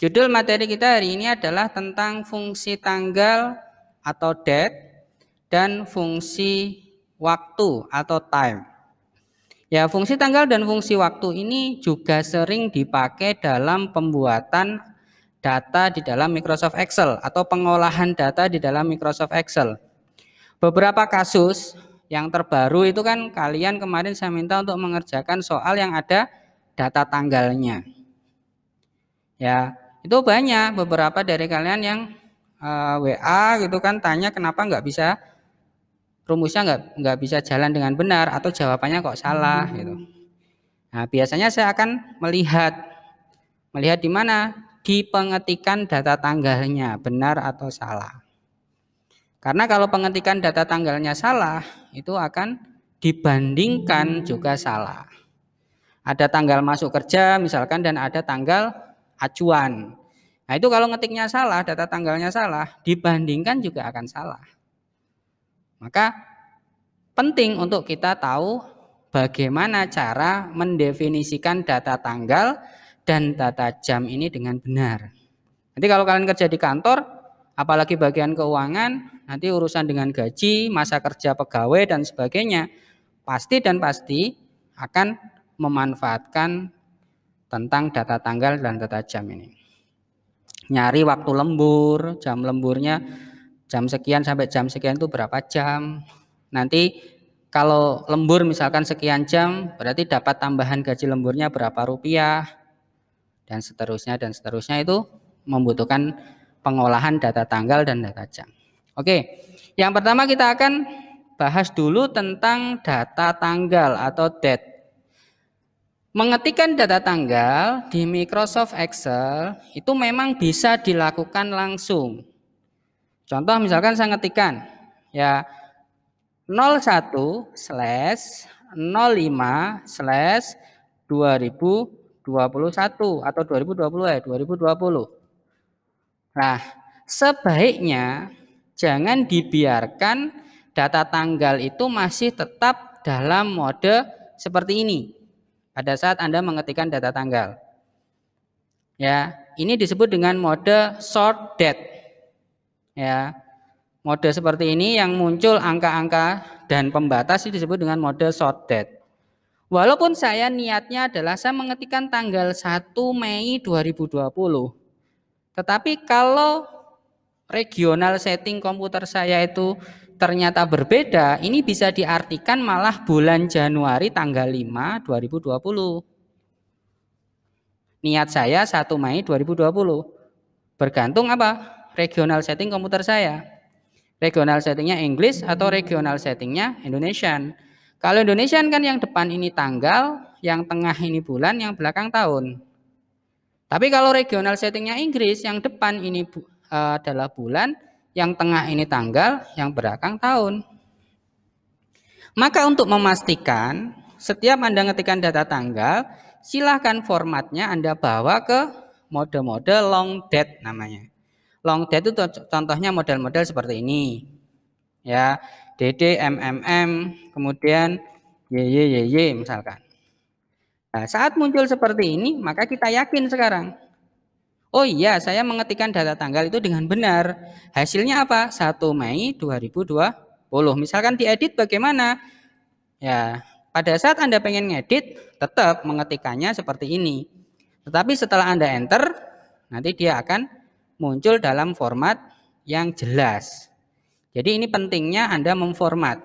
Judul materi kita hari ini adalah tentang fungsi tanggal atau date dan fungsi waktu atau time. Ya, fungsi tanggal dan fungsi waktu ini juga sering dipakai dalam pembuatan data di dalam Microsoft Excel atau pengolahan data di dalam Microsoft Excel. Beberapa kasus yang terbaru itu kan kalian kemarin saya minta untuk mengerjakan soal yang ada data tanggalnya. Ya, itu banyak beberapa dari kalian yang WA gitu kan tanya kenapa nggak bisa rumusnya nggak bisa jalan dengan benar atau jawabannya kok salah gitu. Nah, biasanya saya akan melihat di mana di pengetikan data tanggalnya benar atau salah. Karena kalau pengetikan data tanggalnya salah itu akan dibandingkan juga salah. Ada tanggal masuk kerja misalkan dan ada tanggal acuan. Nah, itu kalau ngetiknya salah, data tanggalnya salah, dibandingkan juga akan salah. Maka penting untuk kita tahu bagaimana cara mendefinisikan data tanggal dan data jam ini dengan benar. Nanti kalau kalian kerja di kantor, apalagi bagian keuangan, nanti urusan dengan gaji, masa kerja pegawai dan sebagainya, pasti akan memanfaatkan tentang data tanggal dan data jam ini. Nyari waktu lembur, jam lemburnya jam sekian sampai jam sekian itu berapa jam. Nanti kalau lembur misalkan sekian jam, berarti dapat tambahan gaji lemburnya berapa rupiah, dan seterusnya itu membutuhkan pengolahan data tanggal dan data jam. Oke, yang pertama kita akan bahas dulu tentang data tanggal atau date. Mengetikkan data tanggal di Microsoft Excel itu memang bisa dilakukan langsung. Contoh misalkan saya ngetikkan ya 01/05/2021 atau 2020. Nah, sebaiknya jangan dibiarkan data tanggal itu masih tetap dalam mode seperti ini pada saat Anda mengetikkan data tanggal. Ya, ini disebut dengan mode sort date. Ya, mode seperti ini yang muncul angka-angka dan pembatas itu disebut dengan mode sort date. Walaupun saya niatnya adalah saya mengetikkan tanggal 1 Mei 2020. Tetapi kalau regional setting komputer saya itu ternyata berbeda, ini bisa diartikan malah bulan Januari tanggal 5 2020. Niat saya 1 Mei 2020. Bergantung apa? Regional setting komputer saya. Regional settingnya English atau regional settingnya Indonesian. Kalau Indonesian kan yang depan ini tanggal, yang tengah ini bulan, yang belakang tahun. Tapi kalau regional settingnya Inggris, yang depan ini adalah bulan, yang tengah ini tanggal, yang belakang tahun. Maka untuk memastikan setiap Anda ngetikkan data tanggal, silahkan formatnya Anda bawa ke mode-mode long date namanya. Long date itu contohnya model-model seperti ini. Ya, DD, MMM, kemudian YYYY misalkan. Nah, saat muncul seperti ini, maka kita yakin sekarang. Oh iya, saya mengetikkan data tanggal itu dengan benar. Hasilnya apa? 1 Mei 2020. Misalkan diedit bagaimana? Ya, pada saat Anda pengen ngedit, tetap mengetikkannya seperti ini. Tetapi setelah Anda enter, nanti dia akan muncul dalam format yang jelas. Jadi ini pentingnya Anda memformat.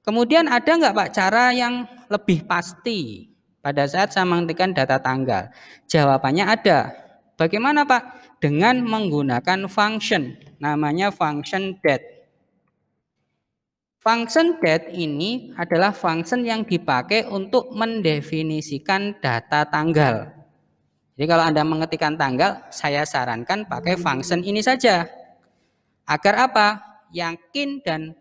Kemudian ada nggak Pak cara yang lebih pasti pada saat saya mengetikkan data tanggal? Jawabannya ada. Bagaimana Pak? Dengan menggunakan function, namanya function date. Function date ini adalah function yang dipakai untuk mendefinisikan data tanggal. Jadi kalau Anda mengetikkan tanggal, saya sarankan pakai function ini saja. Agar apa? Yakin dan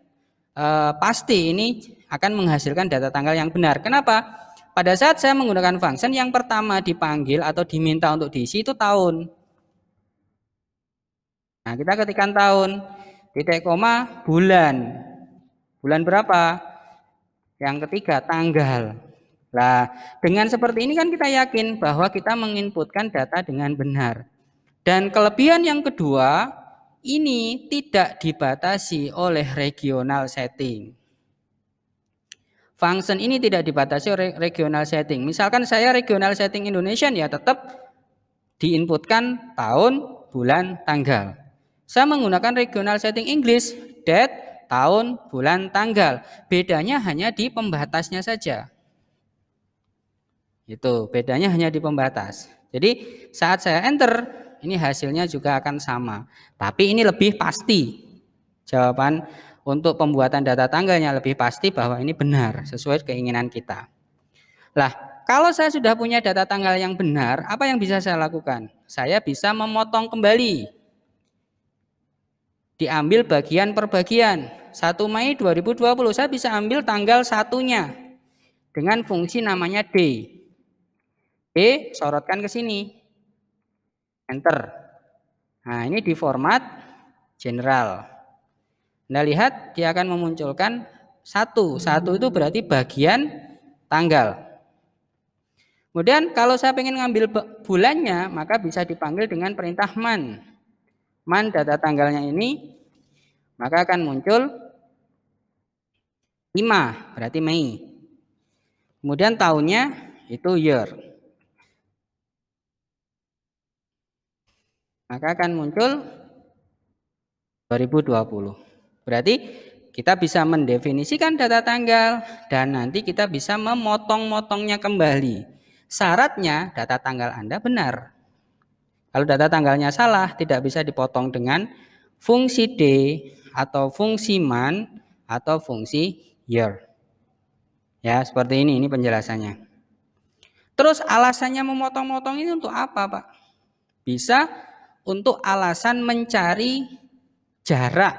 pasti ini akan menghasilkan data tanggal yang benar. Kenapa? Pada saat saya menggunakan function, yang pertama dipanggil atau diminta untuk diisi itu tahun. Nah, kita ketikkan tahun, titik koma, bulan. Bulan berapa? Yang ketiga, tanggal. Nah, dengan seperti ini kan kita yakin bahwa kita menginputkan data dengan benar. Dan kelebihan yang kedua, ini tidak dibatasi oleh regional setting. Function ini tidak dibatasi oleh regional setting. Misalkan saya regional setting Indonesian, ya tetap diinputkan tahun, bulan, tanggal. Saya menggunakan regional setting English, date, tahun, bulan, tanggal. Bedanya hanya di pembatasnya saja. Itu bedanya hanya di pembatas. Jadi saat saya enter, ini hasilnya juga akan sama. Tapi ini lebih pasti. Jawaban untuk pembuatan data tanggalnya lebih pasti bahwa ini benar sesuai keinginan kita. Lah, kalau saya sudah punya data tanggal yang benar, apa yang bisa saya lakukan? Saya bisa memotong kembali. Diambil bagian per bagian. 1 Mei 2020 saya bisa ambil tanggal satunya dengan fungsi namanya D. D sorotkan ke sini. Enter. Nah, ini di format general. Anda lihat dia akan memunculkan satu itu berarti bagian tanggal. Kemudian kalau saya ingin ngambil bulannya, maka bisa dipanggil dengan perintah man. Man data tanggalnya ini, maka akan muncul 5, berarti Mei. Kemudian tahunnya itu year. Maka akan muncul 2020. Berarti kita bisa mendefinisikan data tanggal dan nanti kita bisa memotong-motongnya kembali. Syaratnya data tanggal Anda benar. Kalau data tanggalnya salah, tidak bisa dipotong dengan fungsi D atau fungsi man atau fungsi year. Ya, seperti ini penjelasannya. Terus alasannya memotong-motong ini untuk apa, Pak? Bisa untuk alasan mencari jarak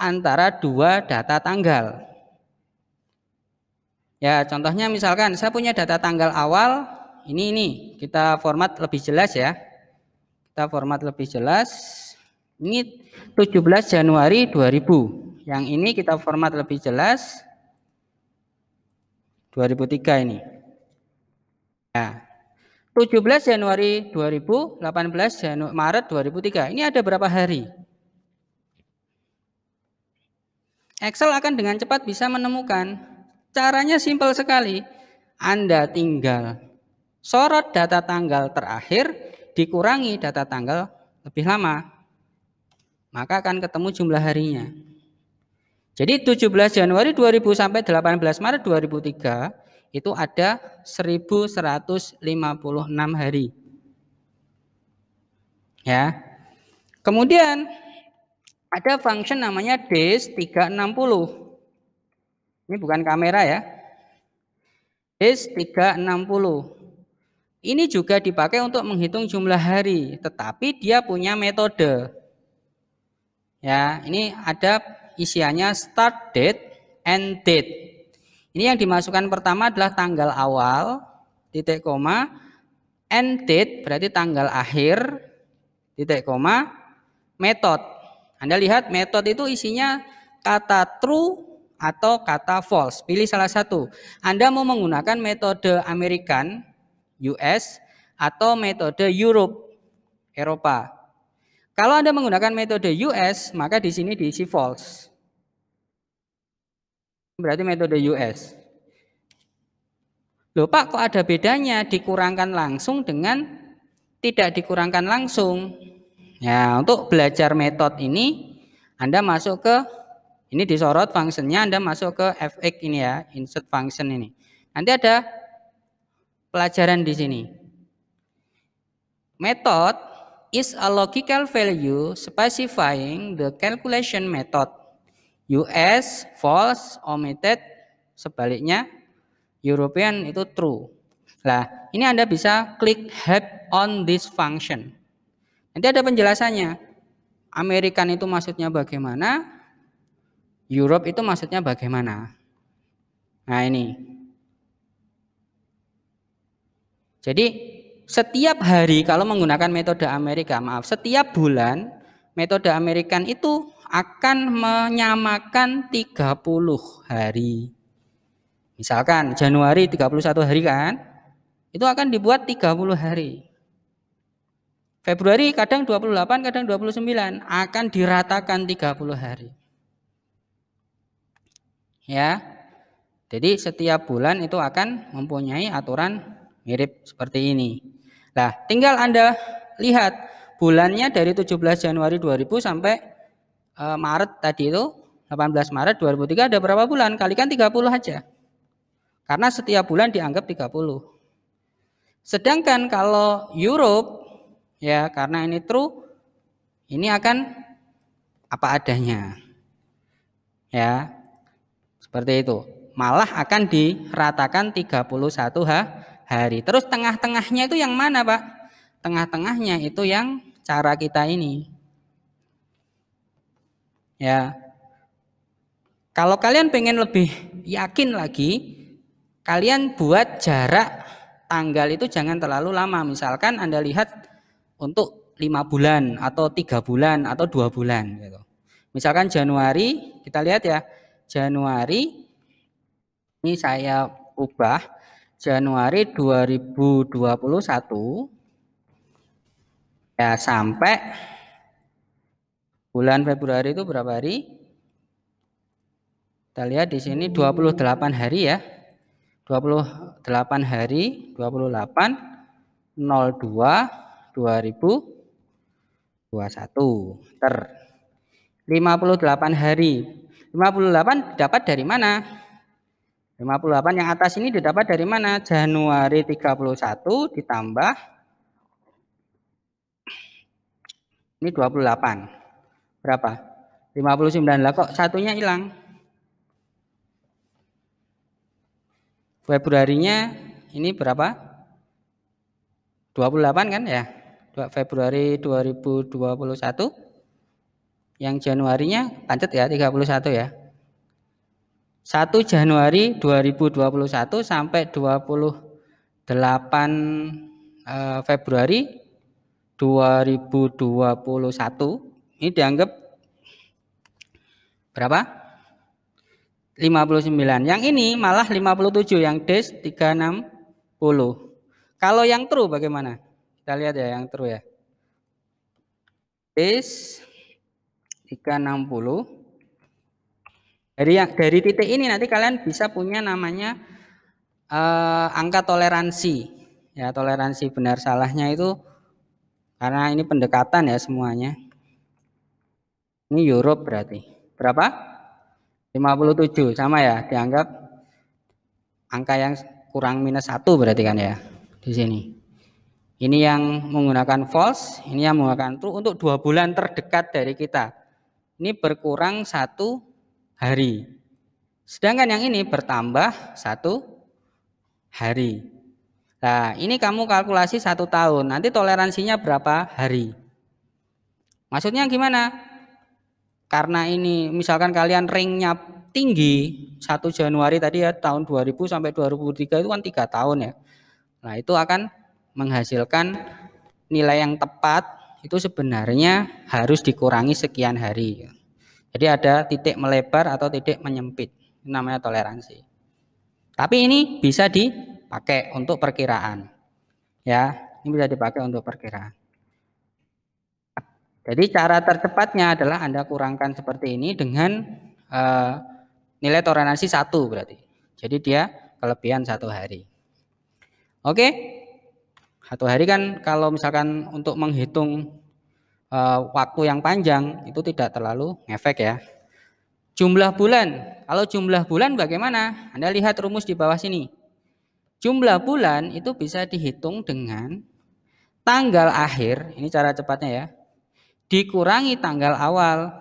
antara dua data tanggal. Ya, contohnya misalkan saya punya data tanggal awal, ini kita format lebih jelas ya. Kita format lebih jelas. Ini 17 Januari 2000. Yang ini kita format lebih jelas 2003 ini. Nah, 17 Januari 2000, 18 Maret 2003. Ini ada berapa hari? Excel akan dengan cepat bisa menemukan. Caranya simpel sekali. Anda tinggal sorot data tanggal terakhir dikurangi data tanggal lebih lama. Maka akan ketemu jumlah harinya. Jadi 17 Januari 2000 sampai 18 Maret 2003 itu ada 1156 hari. Ya. Kemudian ada function namanya days360. Ini bukan kamera ya. Days360. Ini juga dipakai untuk menghitung jumlah hari, tetapi dia punya metode. Ya, ini ada isiannya start date, end date. Ini yang dimasukkan pertama adalah tanggal awal, titik koma, end date berarti tanggal akhir, titik koma, method. Anda lihat metode itu isinya kata true atau kata false. Pilih salah satu. Anda mau menggunakan metode American, US, atau metode Europe, Eropa. Kalau Anda menggunakan metode US, maka di sini diisi false. Berarti metode US. Loh Pak, kok ada bedanya dikurangkan langsung dengan tidak dikurangkan langsung? Ya, untuk belajar metode ini, Anda masuk ke, ini disorot fungsinya, Anda masuk ke fx ini ya, insert function ini. Nanti ada pelajaran di sini. Method is a logical value specifying the calculation method. US, false, omitted, sebaliknya European itu true. Nah, ini Anda bisa klik help on this function. Nanti ada penjelasannya. American itu maksudnya bagaimana, Europe itu maksudnya bagaimana. Nah ini. Jadi setiap hari kalau menggunakan metode Amerika, setiap bulan metode American itu akan menyamakan 30 hari. Misalkan Januari 31 hari kan, itu akan dibuat 30 hari. Februari kadang 28, kadang 29, akan diratakan 30 hari. Ya. Jadi setiap bulan itu akan mempunyai aturan mirip seperti ini. Nah, tinggal Anda lihat bulannya dari 17 Januari 2000 sampai Maret tadi itu 18 Maret 2003 ada berapa bulan? Kalikan 30 aja. Karena setiap bulan dianggap 30. Sedangkan kalau Europe ya karena ini true ini akan apa adanya. Ya. Seperti itu. Malah akan diratakan 31 hari. Terus tengah-tengahnya itu yang mana, Pak? Tengah-tengahnya itu yang cara kita ini. Ya. Kalau kalian pengen lebih yakin lagi, kalian buat jarak tanggal itu jangan terlalu lama. Misalkan Anda lihat untuk 5 bulan atau 3 bulan atau 2 bulan gitu. Misalkan Januari, kita lihat ya. Januari ini saya ubah Januari 2021 ya sampai bulan Februari itu berapa hari? Kita lihat di sini 28 hari ya. 28 hari 28 02 2021 ter 58 hari. 58 dapat dari mana? 58 yang atas ini didapat dari mana? Januari 31 ditambah ini 28. Berapa? 59. Lah kok satunya hilang? Februarinya ini berapa? 28 kan ya? Februari 2021. Yang Januarinya pancet ya 31 ya. 1 Januari 2021 sampai 28 Februari 2021 ini dianggap berapa? 59. Yang ini malah 57, yang dash 360. Kalau yang true bagaimana? Kita lihat ya yang true ya. Dash 360. Dari titik ini nanti kalian bisa punya namanya angka toleransi. Ya, toleransi benar salahnya itu karena ini pendekatan ya semuanya. Ini Europe berarti. Berapa? 57 sama ya, dianggap angka yang kurang minus 1 berarti kan ya di sini. Ini yang menggunakan false, ini yang menggunakan true untuk 2 bulan terdekat dari kita. Ini berkurang 1 hari. Sedangkan yang ini bertambah 1 hari. Nah, ini kamu kalkulasi 1 tahun. Nanti toleransinya berapa hari? Maksudnya gimana? Karena ini misalkan kalian ringnya tinggi 1 Januari tadi ya tahun 2000 sampai 2003 itu kan 3 tahun ya. Nah, itu akan menghasilkan nilai yang tepat itu sebenarnya harus dikurangi sekian hari. Jadi ada titik melebar atau titik menyempit. Ini namanya toleransi. Tapi ini bisa dipakai untuk perkiraan. Ya, ini bisa dipakai untuk perkiraan. Jadi cara tercepatnya adalah Anda kurangkan seperti ini dengan nilai toleransi 1 berarti. Jadi dia kelebihan 1 hari. Oke. 1 hari kan kalau misalkan untuk menghitung waktu yang panjang itu tidak terlalu ngefek ya. Jumlah bulan. Kalau jumlah bulan bagaimana? Anda lihat rumus di bawah sini. Jumlah bulan itu bisa dihitung dengan tanggal akhir, ini cara cepatnya ya, dikurangi tanggal awal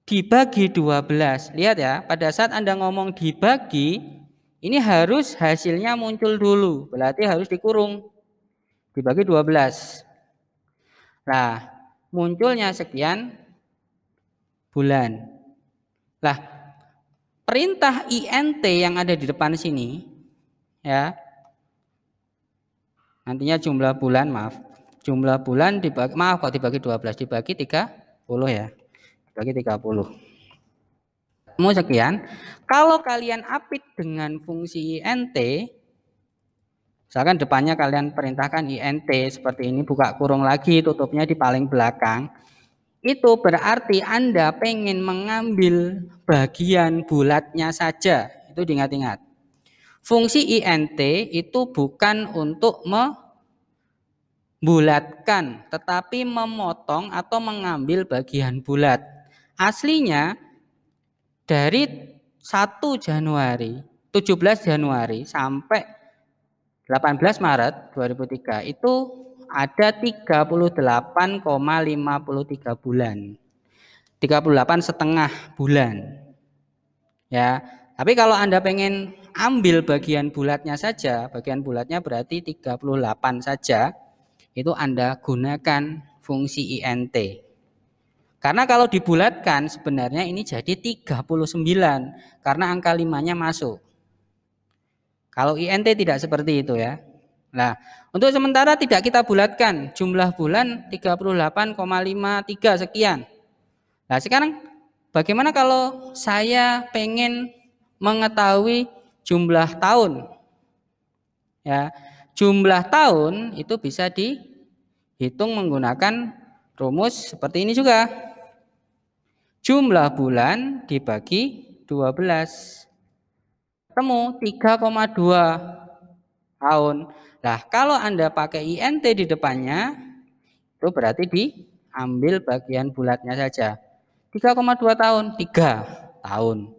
dibagi 12. Lihat ya, pada saat Anda ngomong dibagi, ini harus hasilnya muncul dulu, berarti harus dikurung. Dibagi 12. Nah, munculnya sekian bulan. Lah, perintah INT yang ada di depan sini ya. Nantinya jumlah bulan, jumlah bulan dibagi, dibagi 12, dibagi 30 ya. Dibagi 30. sekian. Kalau kalian apit dengan fungsi int, misalkan depannya kalian perintahkan int seperti ini, buka kurung lagi, tutupnya di paling belakang, itu berarti Anda pengen mengambil bagian bulatnya saja. Itu diingat-ingat. Fungsi int itu bukan untuk membulatkan, tetapi memotong atau mengambil bagian bulat. Aslinya dari 1 Januari, 17 Januari sampai 18 Maret 2003 itu ada 38,53 bulan. 38,5 bulan. Ya, tapi kalau Anda pengen ambil bagian bulatnya saja, bagian bulatnya berarti 38 saja, itu Anda gunakan fungsi int. Karena kalau dibulatkan sebenarnya ini jadi 39 karena angka 5-nya masuk. Kalau int tidak seperti itu ya. Nah, untuk sementara tidak kita bulatkan, jumlah bulan 38,53 sekian. Nah, sekarang bagaimana kalau saya pengen mengetahui jumlah tahun? Ya, jumlah tahun itu bisa dihitung menggunakan rumus seperti ini juga. Jumlah bulan dibagi 12. Ketemu 3,2 tahun. Nah, kalau Anda pakai int di depannya, itu berarti diambil bagian bulatnya saja. 3,2 tahun, 3 tahun.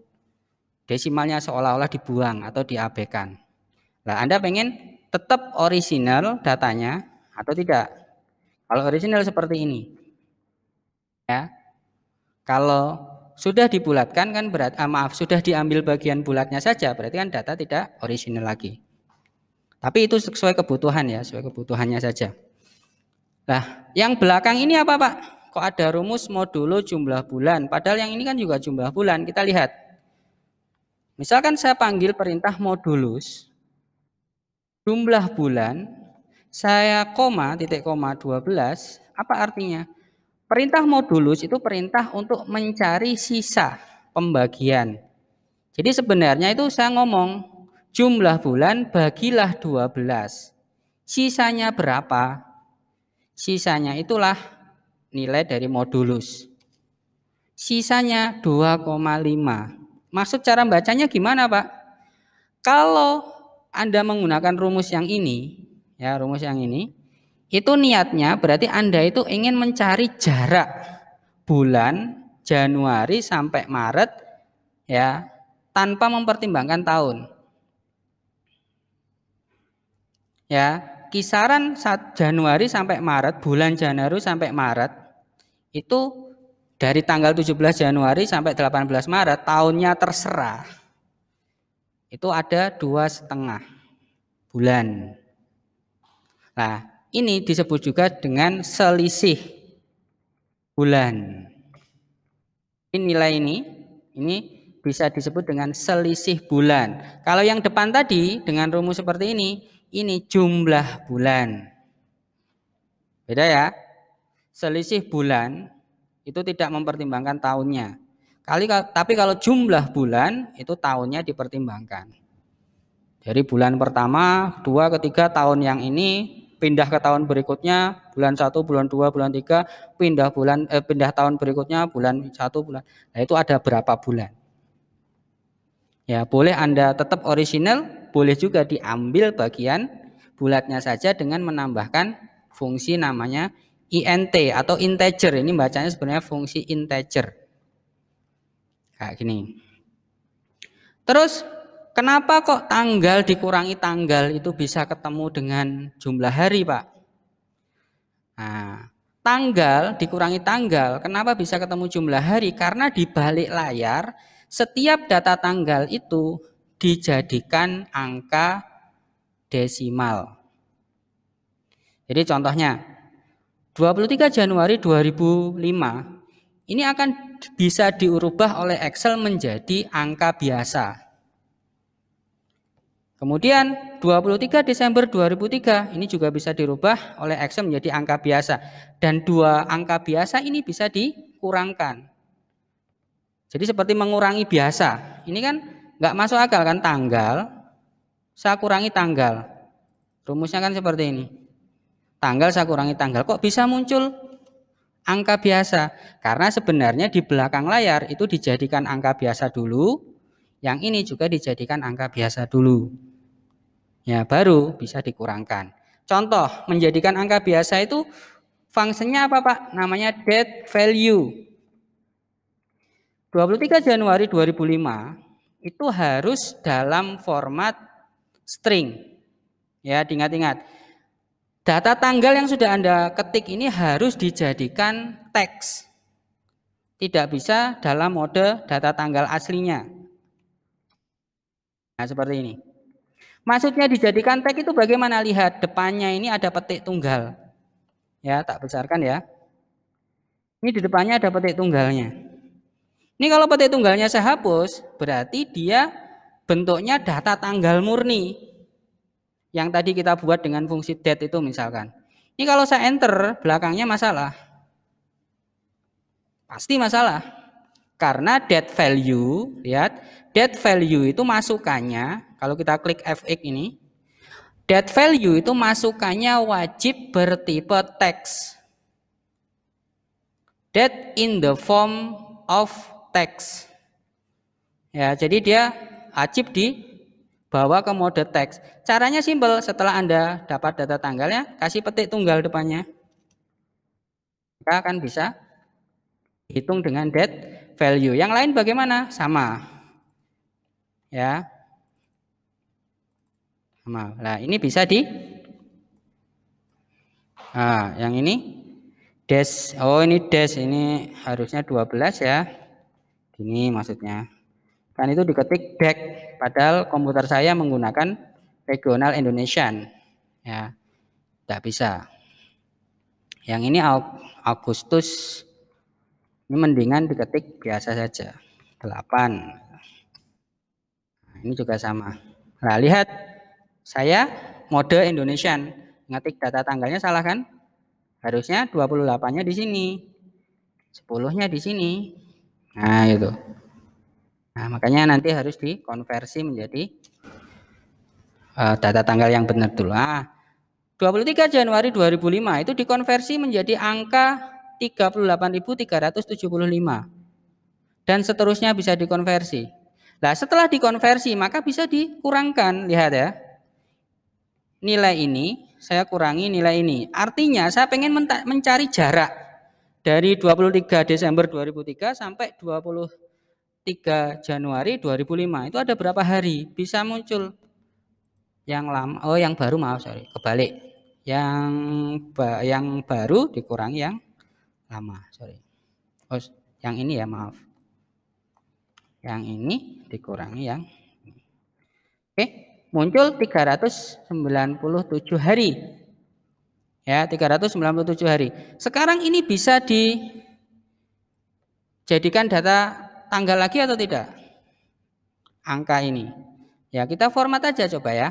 Desimalnya seolah-olah dibuang atau diabaikan. Nah, Anda pengen tetap orisinal datanya atau tidak? Kalau orisinal seperti ini. Ya. Kalau sudah dibulatkan kan berarti sudah diambil bagian bulatnya saja, berarti kan data tidak orisinal lagi. Tapi itu sesuai kebutuhan ya, sesuai kebutuhannya saja. Nah, yang belakang ini apa Pak? Kok ada rumus modulo jumlah bulan? Padahal yang ini kan juga jumlah bulan. Kita lihat. Misalkan saya panggil perintah modulus, jumlah bulan, saya koma, titik koma 12, apa artinya? Perintah modulus itu perintah untuk mencari sisa pembagian. Jadi sebenarnya itu saya ngomong, jumlah bulan bagilah 12. Sisanya berapa? Sisanya itulah nilai dari modulus. Sisanya 2,5. Maksud cara bacanya gimana, Pak? Kalau Anda menggunakan rumus yang ini, ya, rumus yang ini, itu niatnya berarti Anda itu ingin mencari jarak bulan Januari sampai Maret ya, tanpa mempertimbangkan tahun. Ya, kisaran Januari sampai Maret, bulan Januari sampai Maret itu dari tanggal 17 Januari sampai 18 Maret, tahunnya terserah. Itu ada 2,5 bulan. Nah, ini disebut juga dengan selisih bulan. Ini nilai ini bisa disebut dengan selisih bulan. Kalau yang depan tadi dengan rumus seperti ini jumlah bulan. Beda ya. Selisih bulan itu tidak mempertimbangkan tahunnya. Tapi kalau jumlah bulan itu tahunnya dipertimbangkan. Dari bulan pertama, 2, ketiga tahun yang ini pindah ke tahun berikutnya, bulan 1, bulan 2, bulan 3, pindah tahun berikutnya bulan 1 bulan. Nah, itu ada berapa bulan? Ya, boleh Anda tetap orisinal, boleh juga diambil bagian bulatnya saja dengan menambahkan fungsi namanya int atau integer. Ini bacanya sebenarnya fungsi integer. Kayak gini. Terus kenapa kok tanggal dikurangi tanggal itu bisa ketemu dengan jumlah hari, Pak? Nah, tanggal dikurangi tanggal, kenapa bisa ketemu jumlah hari? Karena di balik layar setiap data tanggal itu dijadikan angka desimal. Jadi contohnya 23 Januari 2005 ini akan bisa diubah oleh Excel menjadi angka biasa. Kemudian 23 Desember 2003 ini juga bisa dirubah oleh Excel menjadi angka biasa. Dan 2 angka biasa ini bisa dikurangkan. Jadi seperti mengurangi biasa. Ini kan nggak masuk akal kan, tanggal, saya kurangi tanggal. Rumusnya kan seperti ini. Tanggal saya kurangi tanggal. Kok bisa muncul angka biasa? Karena sebenarnya di belakang layar itu dijadikan angka biasa dulu. Yang ini juga dijadikan angka biasa dulu. Ya, baru bisa dikurangkan. Contoh, menjadikan angka biasa itu fungsinya apa, Pak? Namanya date value. 23 Januari 2005 itu harus dalam format string. Ya, diingat-ingat. Data tanggal yang sudah Anda ketik ini harus dijadikan teks. Tidak bisa dalam mode data tanggal aslinya. Nah, seperti ini. Maksudnya dijadikan teks itu bagaimana? Lihat depannya ini ada petik tunggal. Ya, tak besarkan ya. Ini di depannya ada petik tunggalnya. Ini kalau petik tunggalnya saya hapus, berarti dia bentuknya data tanggal murni. Yang tadi kita buat dengan fungsi date itu misalkan. Ini kalau saya enter, belakangnya masalah. Pasti masalah. Karena date value, lihat, date value itu masukannya, kalau kita klik F(x) ini, date value itu masukannya wajib bertipe teks. Date in the form of teks. Ya, jadi dia wajib dibawa ke mode teks. Caranya simpel, setelah Anda dapat data tanggalnya, kasih petik tunggal depannya. Maka akan bisa hitung dengan date value. Yang lain bagaimana? Sama. Ya. Sama. Nah, ini bisa yang ini dash. Oh, ini dash, ini harusnya 12 ya. Ini maksudnya. Kan itu diketik DEC, padahal komputer saya menggunakan regional Indonesian. Ya, tidak bisa. Yang ini Agustus, ini mendingan diketik biasa saja, 8. Nah, ini juga sama. Nah, lihat, saya mode Indonesian, ngetik data tanggalnya salah kan? Harusnya 28-nya di sini, 10-nya di sini. Nah, itu. Nah, makanya nanti harus dikonversi menjadi data tanggal yang benar dulu. 23 Januari 2005 itu dikonversi menjadi angka 38.375. Dan seterusnya bisa dikonversi. Nah, setelah dikonversi maka bisa dikurangkan. Lihat ya. Nilai ini saya kurangi nilai ini. Artinya saya pengen mencari jarak dari 23 Desember 2003 sampai 23 Januari 2005. Itu ada berapa hari? Bisa muncul yang lama, yang baru, maaf, sorry, kebalik. Yang baru dikurangi yang lama, sorry. Yang ini ya, maaf. Yang ini dikurangi yang ini. Oke, muncul 397 hari. Ya, 397 hari. Sekarang ini bisa dijadikan data tanggal lagi atau tidak? Angka ini. Ya, kita format aja coba ya.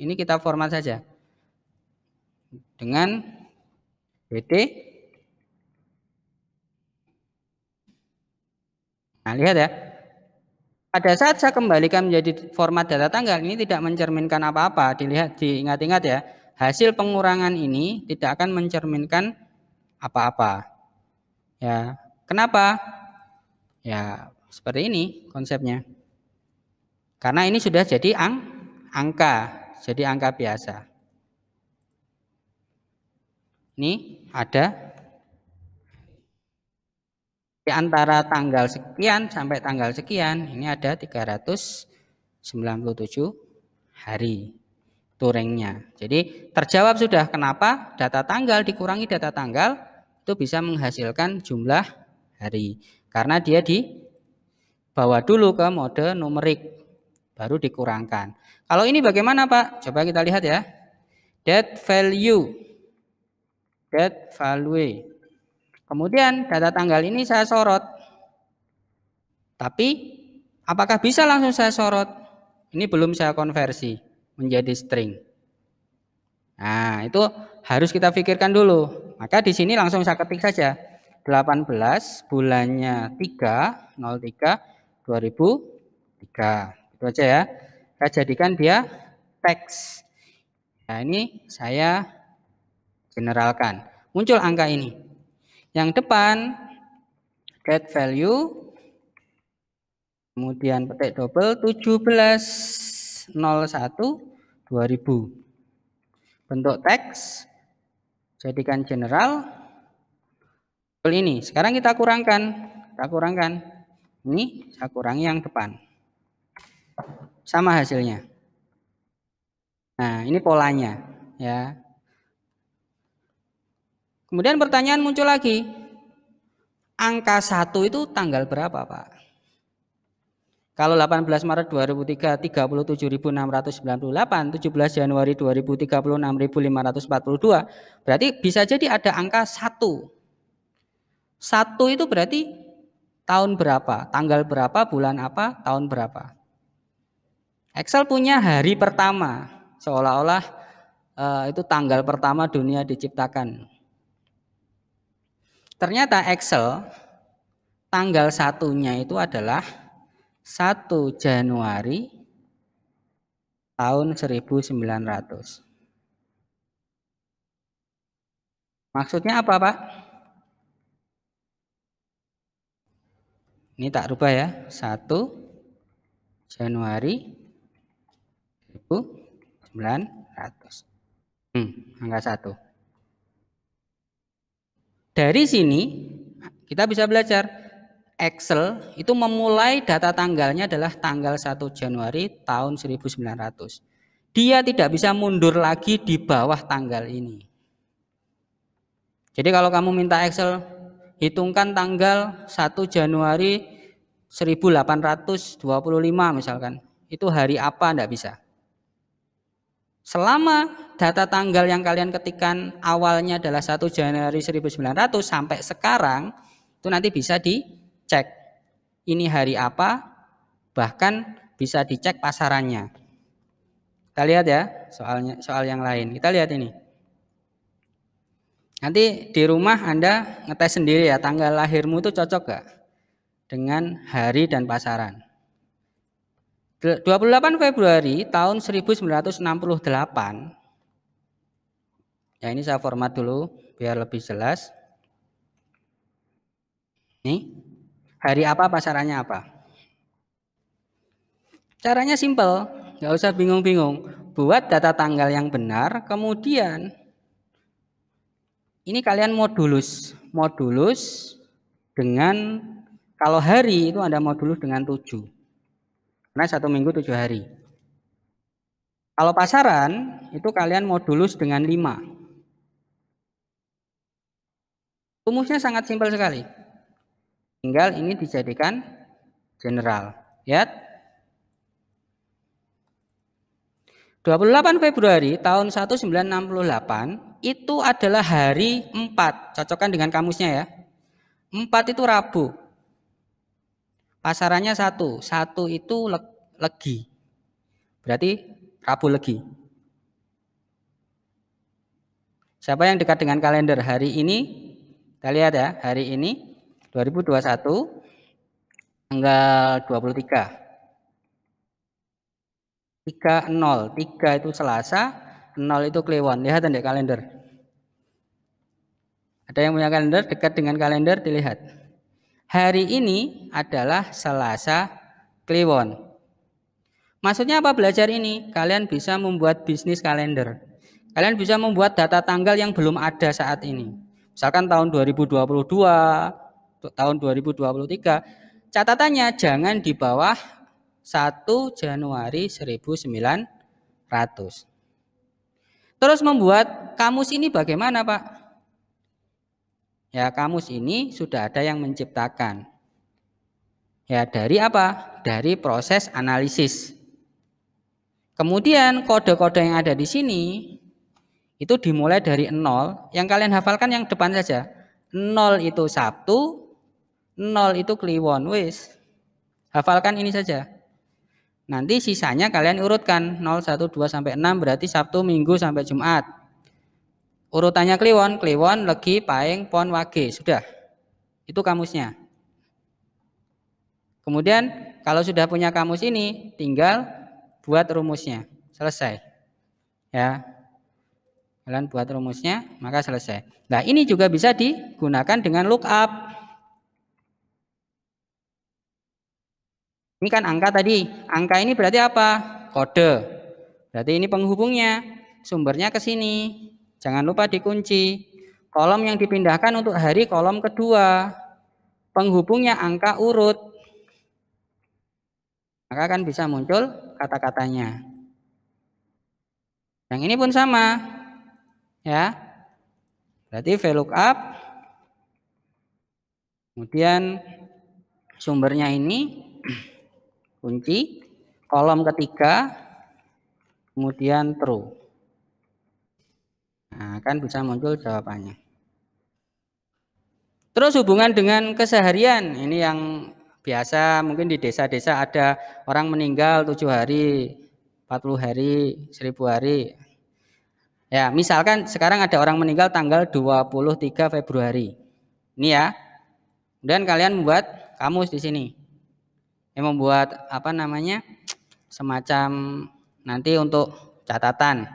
Ini kita format saja. Dengan WD. Nah, lihat ya. Pada saat saya kembalikan menjadi format data tanggal, ini tidak mencerminkan apa-apa. Dilihat, diingat-ingat ya. Hasil pengurangan ini tidak akan mencerminkan apa-apa. Ya, kenapa? Ya, seperti ini konsepnya. Karena ini sudah jadi angka, jadi angka biasa. Ini ada di antara tanggal sekian sampai tanggal sekian, ini ada 397 hari turingnya. Jadi terjawab sudah kenapa data tanggal dikurangi data tanggal itu bisa menghasilkan jumlah hari. Karena dia dibawa dulu ke mode numerik, baru dikurangkan. Kalau ini bagaimana, Pak? Coba kita lihat ya. Date value. Kemudian data tanggal ini saya sorot. Tapi apakah bisa langsung saya sorot? Ini belum saya konversi menjadi string. Nah, itu harus kita pikirkan dulu. Maka di sini langsung saya ketik saja. 18 bulannya 3, 03, 2003. Itu aja ya. Saya jadikan dia teks. Nah, ini saya generalkan. Muncul angka ini. Yang depan get value, kemudian petik double 17.01.2000. Bentuk teks, jadikan general. Ini sekarang kita kurangkan. Ini saya kurangi yang depan. Sama hasilnya. Nah, ini polanya ya. Kemudian pertanyaan muncul lagi. Angka 1 itu tanggal berapa, Pak? Kalau 18 Maret 2003 37.698, 17 Januari 2030 6.542, berarti bisa jadi ada angka 1. 1 itu berarti tahun berapa, tanggal berapa, bulan apa, tahun berapa. Excel punya hari pertama, seolah-olah itu tanggal pertama dunia diciptakan. Ternyata Excel tanggal 1-nya itu adalah 1 Januari tahun 1900. Maksudnya apa, Pak? Ini tak rubah ya, 1 Januari 1900. Angka 1. Dari sini kita bisa belajar Excel itu memulai data tanggalnya adalah tanggal 1 Januari tahun 1900. Dia tidak bisa mundur lagi di bawah tanggal ini. Jadi kalau kamu minta Excel hitungkan tanggal 1 Januari 1825 misalkan, itu hari apa, enggak bisa. Selama data tanggal yang kalian ketikkan awalnya adalah 1 Januari 1900 sampai sekarang, itu nanti bisa dicek. Ini hari apa, bahkan bisa dicek pasarannya. Kita lihat ya, soal yang lain. Kita lihat ini. Nanti di rumah Anda ngetes sendiri ya, tanggal lahirmu itu cocok gak dengan hari dan pasaran. 28 Februari tahun 1968. Ya, ini saya format dulu biar lebih jelas. Nih, hari apa, pasarannya apa. Caranya simple, nggak usah bingung-bingung. Buat data tanggal yang benar, kemudian ini kalian modulus dengan, kalau hari itu Anda modulus dengan 7. Karena 1 minggu 7 hari. Kalau pasaran itu kalian modulus dengan 5. Rumusnya sangat simpel sekali. Tinggal ini dijadikan general. Lihat. 28 Februari tahun 1968 itu adalah hari 4. Cocokkan dengan kamusnya ya. 4 itu Rabu. Pasarannya 1. 1 itu Legi. Berarti Rabu Legi. Siapa yang dekat dengan kalender hari ini? Kita lihat ya, hari ini 2021 tanggal 23. 3 itu Selasa, 0 itu Kliwon. Lihat di kalender. Ada yang punya kalender dekat dengan kalender, dilihat. Hari ini adalah Selasa Kliwon. Maksudnya apa belajar ini? Kalian bisa membuat bisnis kalender. Kalian bisa membuat data tanggal yang belum ada saat ini. Misalkan tahun 2022, tahun 2023. Catatannya jangan di bawah 1 Januari 1900. Terus membuat kamus ini bagaimana, Pak? Ya, kamus ini sudah ada yang menciptakan. Ya, dari apa? Dari proses analisis. Kemudian kode-kode yang ada di sini itu dimulai dari 0. Yang kalian hafalkan yang depan saja. 0 itu Sabtu, 0 itu Kliwon. Wis. Hafalkan ini saja. Nanti sisanya kalian urutkan 0, 1, 2 sampai 6 berarti Sabtu, Minggu sampai Jumat. Urutannya Kliwon, Legi, Pahing, Pon, Wage, sudah. Itu kamusnya. Kemudian kalau sudah punya kamus ini, tinggal buat rumusnya. Selesai. Ya. Kalian buat rumusnya, maka selesai. Nah, ini juga bisa digunakan dengan lookup. Ini kan angka tadi. Angka ini berarti apa? Kode. Berarti ini penghubungnya. Sumbernya ke sini. Jangan lupa dikunci. Kolom yang dipindahkan untuk hari kolom kedua. Penghubungnya angka urut. Maka akan bisa muncul kata-katanya. Yang ini pun sama. Ya. Berarti VLOOKUP. Kemudian sumbernya ini kunci, kolom ketiga, kemudian true. Nah, kan bisa muncul jawabannya. Terus hubungan dengan keseharian, ini yang biasa mungkin di desa-desa ada orang meninggal 7 hari, 40 hari, 1000 hari. Ya, misalkan sekarang ada orang meninggal tanggal 23 Februari. Ini ya. Kemudian kalian membuat kamus di sini. Membuat apa namanya? Semacam nanti untuk catatan.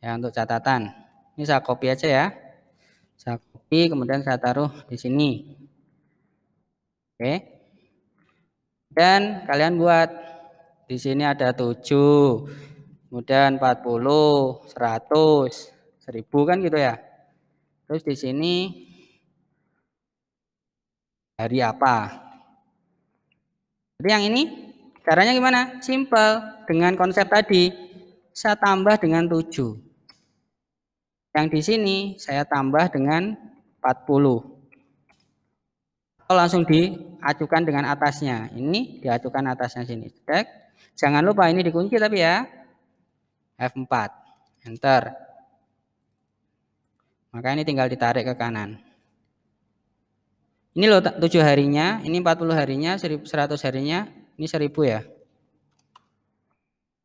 Ya, untuk catatan. Ini saya copy aja ya. Saya copy kemudian saya taruh di sini. Oke. Dan kalian buat di sini ada 7, kemudian 40, 100, 1000 kan gitu ya. Terus di sini hari apa? Jadi yang ini caranya gimana? Simple. Dengan konsep tadi saya tambah dengan 7. Yang di sini saya tambah dengan 40. Langsung diacukan dengan atasnya. Ini diacukan atasnya sini. Cek. Jangan lupa ini dikunci tapi ya. F4. Enter. Maka ini tinggal ditarik ke kanan. Ini loh 7 harinya, ini 40 harinya, 100 harinya, ini 1000 ya.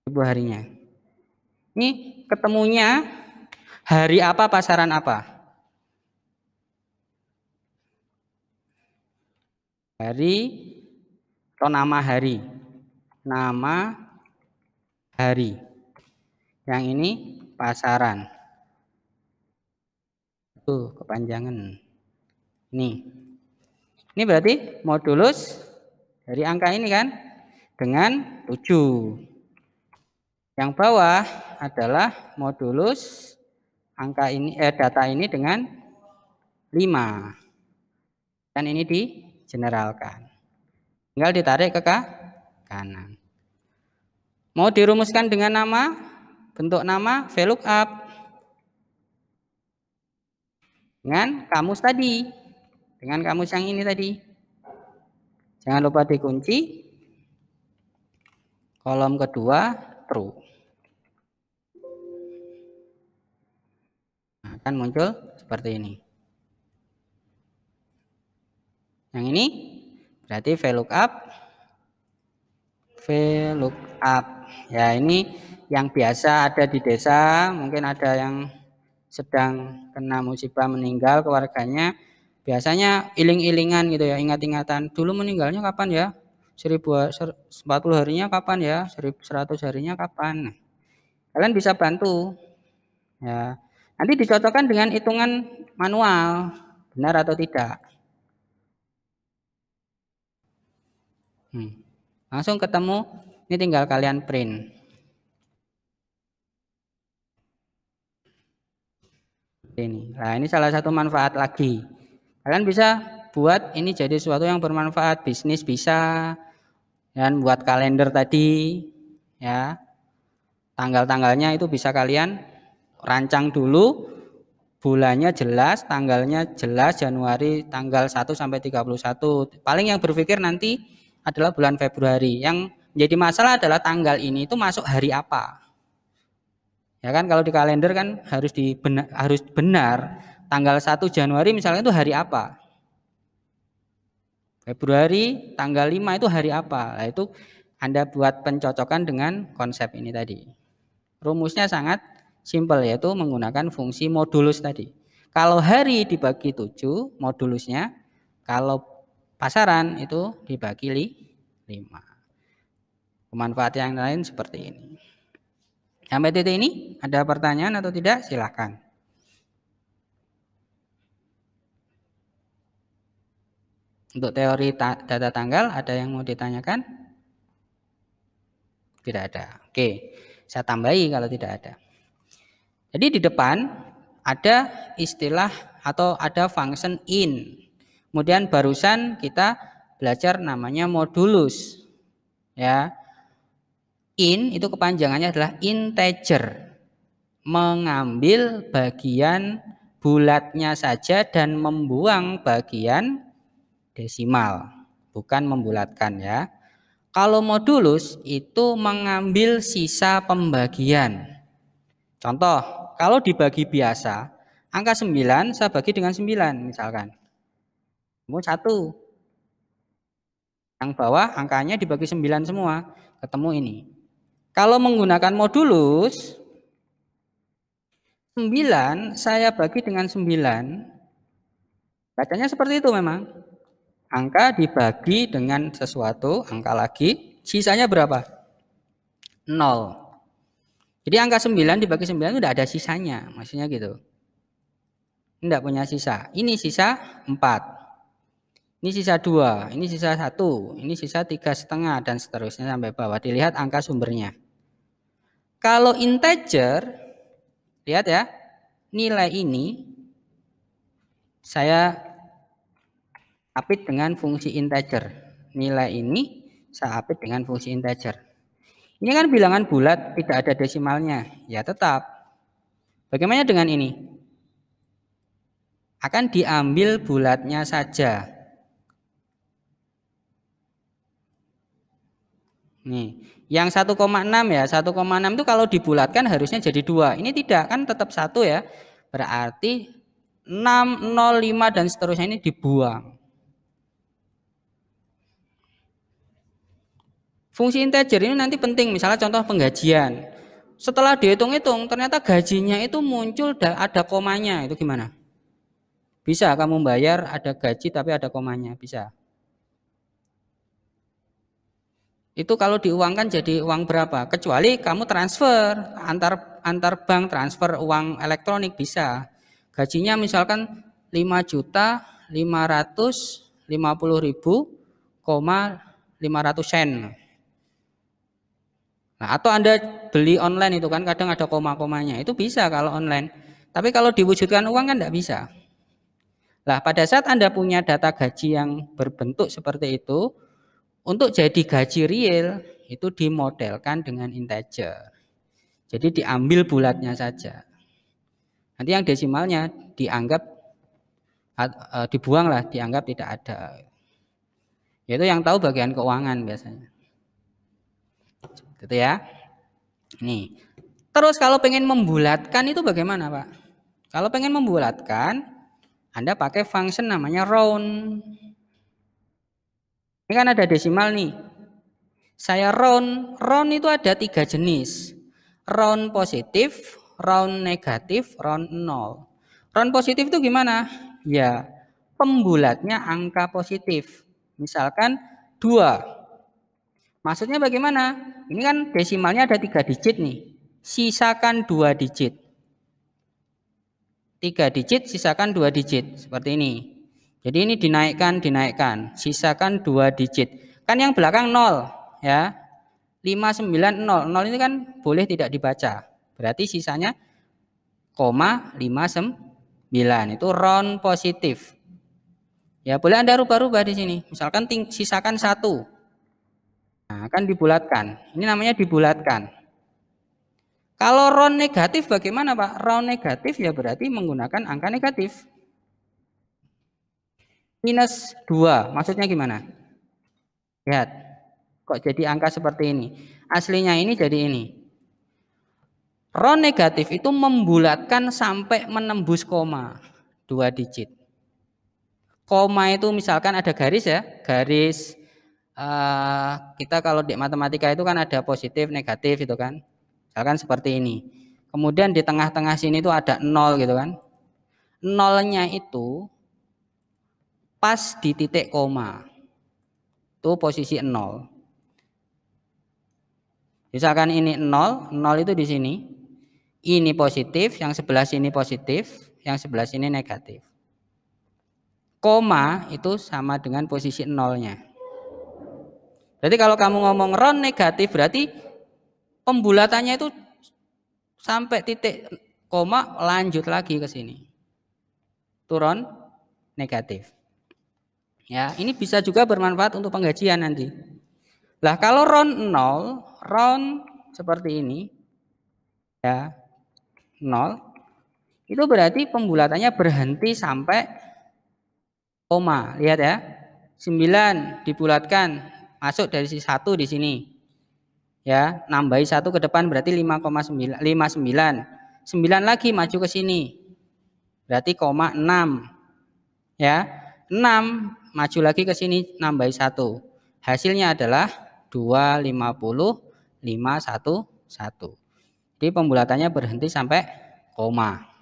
1000 harinya. Ini ketemunya hari apa, pasaran apa? Hari atau nama hari. Nama hari. Yang ini pasaran. Tuh, kepanjangan. Ini berarti modulus dari angka ini kan dengan 7. Yang bawah adalah modulus angka ini data ini dengan 5. Dan ini digeneralkan. Tinggal ditarik ke kanan. Mau dirumuskan dengan nama, bentuk nama VLOOKUP. Dengan kamus tadi. Dengan kamus yang ini tadi. Jangan lupa dikunci. Kolom kedua true. Nah, akan muncul seperti ini. Yang ini berarti VLOOKUP. Ya, ini yang biasa ada di desa. Mungkin ada yang sedang kena musibah meninggal keluarganya. Biasanya iling-ilingan gitu ya, ingat-ingatan. Dulu meninggalnya kapan ya? 1040 harinya kapan ya? 1100 harinya kapan? Nah, kalian bisa bantu. Ya. Nanti dicocokkan dengan hitungan manual, benar atau tidak. Langsung ketemu, ini tinggal kalian print. Nah, ini salah satu manfaat lagi. Kalian bisa buat ini jadi sesuatu yang bermanfaat, bisnis bisa, dan buat kalender tadi, ya. Tanggal-tanggalnya itu bisa kalian rancang dulu, bulannya jelas, tanggalnya jelas, Januari tanggal 1 sampai 31. Paling yang berpikir nanti adalah bulan Februari. Yang menjadi masalah adalah tanggal ini itu masuk hari apa. Ya kan, kalau di kalender kan harus benar tanggal 1 Januari misalnya itu hari apa. Februari tanggal 5 itu hari apa. Nah, itu Anda buat pencocokan dengan konsep ini tadi. Rumusnya sangat simpel, yaitu menggunakan fungsi modulus tadi. Kalau hari dibagi 7 modulusnya, kalau pasaran itu dibagi 5. Pemanfaatan yang lain seperti ini. Sampai titik ini ada pertanyaan atau tidak? Silahkan. Untuk teori data tanggal ada yang mau ditanyakan? Tidak ada. Oke, saya tambahi kalau tidak ada. Jadi di depan ada istilah atau ada function in. Kemudian barusan kita belajar namanya modulus. Ya. In itu kepanjangannya adalah integer. Mengambil bagian bulatnya saja dan membuang bagian desimal, bukan membulatkan ya. Kalau modulus itu mengambil sisa pembagian. Contoh, kalau dibagi biasa, angka 9 saya bagi dengan 9 misalkan. Kemudian 1. Yang bawah angkanya dibagi 9 semua, ketemu ini. Kalau menggunakan modulus, 9 saya bagi dengan 9, bacanya seperti itu memang. Angka dibagi dengan sesuatu, angka lagi, sisanya berapa? 0. Jadi angka 9 dibagi 9 itu tidak ada sisanya, maksudnya gitu. Tidak punya sisa. Ini sisa 4. Ini sisa 2, ini sisa 1, ini sisa 3,5 dan seterusnya sampai bawah. Dilihat angka sumbernya. Kalau integer, lihat ya, nilai ini saya apit dengan fungsi integer. Nilai ini saya apit dengan fungsi integer. Ini kan bilangan bulat, tidak ada desimalnya. Ya tetap. Bagaimana dengan ini? Akan diambil bulatnya saja. Nih, yang 1,6 ya, 1,6 itu kalau dibulatkan harusnya jadi 2. Ini tidak, kan tetap 1 ya. Berarti 6, 0, 5 dan seterusnya ini dibuang. Fungsi integer ini nanti penting, misalnya contoh penggajian. Setelah dihitung-hitung, ternyata gajinya itu muncul ada komanya, itu gimana? Bisa kamu bayar ada gaji tapi ada komanya, bisa. Itu kalau diuangkan jadi uang berapa? Kecuali kamu transfer antar bank, transfer uang elektronik bisa. Gajinya misalkan 5.550.000,500 sen. Nah, atau Anda beli online itu kan kadang ada koma-komanya. Itu bisa kalau online. Tapi kalau diwujudkan uang kan tidak bisa. Nah, pada saat Anda punya data gaji yang berbentuk seperti itu, untuk jadi gaji real itu dimodelkan dengan integer. Jadi diambil bulatnya saja. Nanti yang desimalnya dianggap dibuang lah, dianggap tidak ada. Itu yang tahu bagian keuangan biasanya. Gitu ya. Nih. Terus kalau pengen membulatkan itu bagaimana, Pak? Kalau pengen membulatkan, Anda pakai function namanya round. Ini kan ada desimal nih. Saya round itu ada 3 jenis. Round positif, round negatif, round 0. Round positif itu gimana? Ya, pembulatnya angka positif. Misalkan 2. Maksudnya bagaimana? Ini kan desimalnya ada 3 digit nih. Sisakan 2 digit. 3 digit, sisakan 2 digit. Seperti ini. Jadi ini dinaikkan, sisakan 2 digit. Kan yang belakang 0 ya. 590. 0 ini kan boleh tidak dibaca. Berarti sisanya 0,59. Itu round positif. Ya, boleh Anda rubah-rubah di sini. Misalkan sisakan 1. Nah, kan dibulatkan. Ini namanya dibulatkan. Kalau round negatif bagaimana, Pak? Round negatif ya berarti menggunakan angka negatif. Minus 2, maksudnya gimana? Lihat, kok jadi angka seperti ini? Aslinya ini jadi ini. Round negatif itu membulatkan sampai menembus koma, 2 digit. Koma itu misalkan ada garis ya, garis kita kalau di matematika itu kan ada positif, negatif itu kan. Misalkan seperti ini. Kemudian di tengah-tengah sini itu ada 0 gitu kan. nolnya itu pas di titik koma. Itu posisi 0. Misalkan ini 0, 0 itu di sini. Ini positif, yang sebelah sini positif, yang sebelah sini negatif. Koma itu sama dengan posisi 0-nya. Berarti kalau kamu ngomong ron negatif, berarti pembulatannya itu sampai titik koma lanjut lagi ke sini. Turun negatif. Ya, ini bisa juga bermanfaat untuk penggajian nanti. Lah kalau ron 0, ron seperti ini ya, 0 itu berarti pembulatannya berhenti sampai koma. Lihat ya. 9 dibulatkan masuk dari si 1 di sini. Ya, nambahi 1 ke depan berarti 5,9 59. 9 lagi maju ke sini. Berarti koma 6. Ya. 6 maju lagi ke sini nambahi 1. Hasilnya adalah 250 511. Jadi pembulatannya berhenti sampai koma.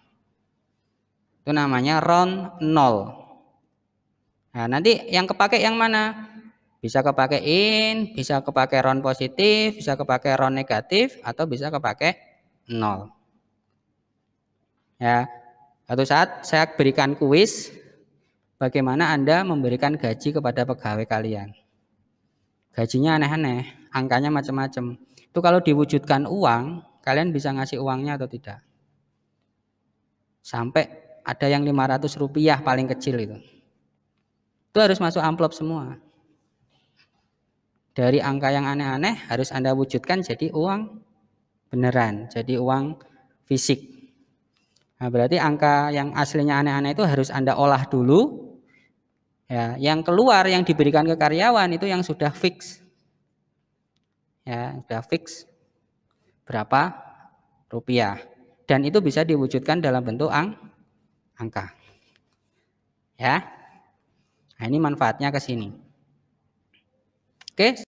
Itu namanya round 0. Nah, nanti yang kepake yang mana? Bisa kepake in, bisa kepake round positif, bisa kepake round negatif, atau bisa kepake 0. Ya, suatu saat saya berikan kuis bagaimana Anda memberikan gaji kepada pegawai kalian. Gajinya aneh-aneh, angkanya macam-macam. Itu kalau diwujudkan uang, kalian bisa ngasih uangnya atau tidak? Sampai ada yang 500 rupiah paling kecil itu. Itu harus masuk amplop semua. Dari angka yang aneh-aneh harus Anda wujudkan jadi uang beneran, jadi uang fisik. Nah, berarti angka yang aslinya aneh-aneh itu harus Anda olah dulu. Ya, yang keluar yang diberikan ke karyawan itu yang sudah fix. Ya, sudah fix berapa rupiah. Dan itu bisa diwujudkan dalam bentuk angka. Ya. Nah, ini manfaatnya ke sini. Oke,